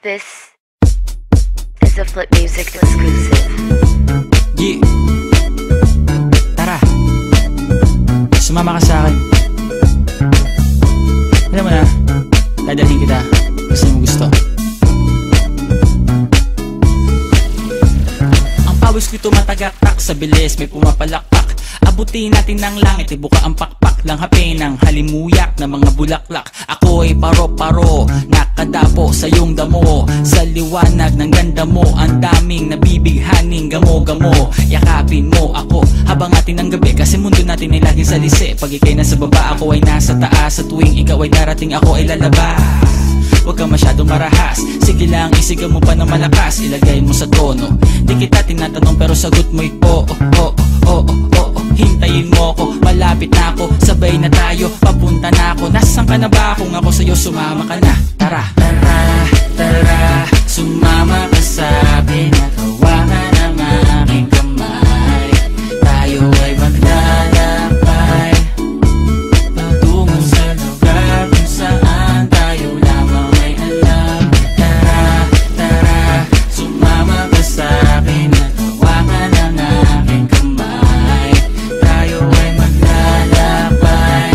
This is a Flip Music exclusive. Yeah. Tara, sumama ka sa akin. Alam mo na, dadalhin kita kasi mo gusto. Ang pawis ko'y tumatagaktak sa bilis, may pumapalakpak. Abutin natin ng langit, ibuka ang pakpak lang hapin ng halimuyak na mga bulaklak. Ako'y paro-paro, nakadapo sa iyong damo. Sa liwanag ng ganda mo, ang daming nabibighaning gamo-gamo. Yakapin mo ako habang atin ng gabi, kasi mundo natin ay laging salisi. Pag ikay nasa baba, ako ay nasa taas. Sa tuwing ikaw ay darating, ako ay lalabas. Huwag ka masyadong marahas, sige lang isigaw mo pa ng malakas. Ilagay mo sa tono, di kita tinatanong pero sagot mo'y oo, oo, oo, oo. Hintayin mo ko, malapit na ako, sabay na tayo, papunta na ako. Nasaan ka na ba? Kung ako sa'yo, sumama ka na. Tara, tara, tara, sumama ka sa akin at hawakan ang aking kamay. Tayo ay maglalakbay patungo sa lugar kung saan tayo lamang ay alam. Tara, tara, sumama ka sa akin at hawakan ang aking kamay. Tayo ay maglalakbay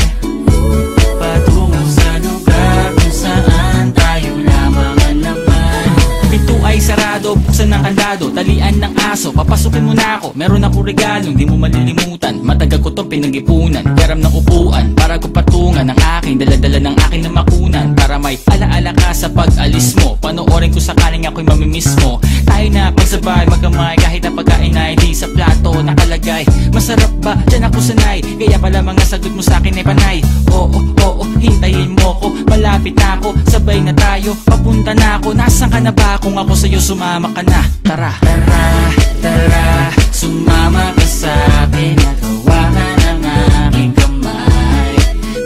patungo sa lugar kung saan tayo lamang ang laman. Pinto ay sarado, buksan ng kandado, talian ng aso, papasukin mo na ako. Meron ako regalong di mo malilimutan, matagal ko tong pinag-ipunan. Garam ng upuan para ko patungan ang aking daladala ng aking namakunan. Para may alaala ka sa pag-alis mo, panoorin ko sakaling ako'y mamimiss mo. Tayo na pagsabay magkamay, kahit ang pagkain ay di sa plato nakalagay. Masarap ba? Diyan ako sanay, kaya pala mga sagot mo sa akin ay panay. Oo, oo, hintayin mo ko, malapit na ako, sabay na tayo, papunta na ako. Nasaan ka na ba? Kung ako sa'yo, sumama ka na. Tara, tara, tara, sumama ka sa akin at hawakan ang aking kamay.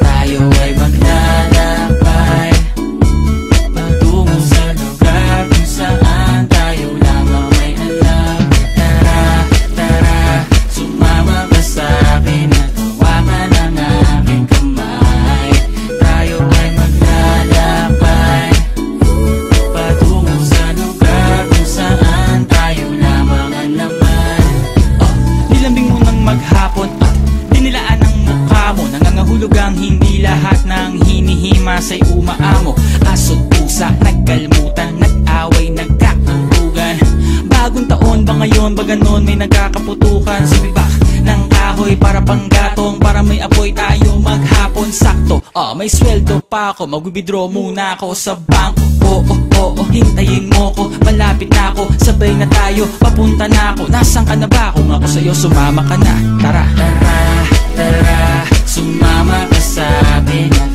Tayo ay maglalakbay patungo sa lugar kung saan tayo lamang may alam. Tara, tara, sumama ka sa akin at hawakan ang aking kamay. Tayo ay maglalakbay patungo sa lugar kung saan tayo lamang ang laman. Nilambing mo ng maghapon at dinilaan ang mukha mo. Nangangahulog ang hindi lahat ng hinihima sa'y umaamo. Aso't pusa, nagkalmutan, nag-away, nagkakulugan. Bagong taon ba ngayon, ba ganon may nagkakaputukan? Sumibak ng kahoy para panggatong, para may apoy tayo maghapon. Sakto, may sweldo pa ako, mag-withdraw muna ako sa bangko. Oo, oo, hintayin mo ko, malapit na ako, sabay na tayo, papunta na ako. Nasaan ka na ba? Kung ako sa'yo, sumama ka na. Tara, tara, tara, sumama ka sa akin at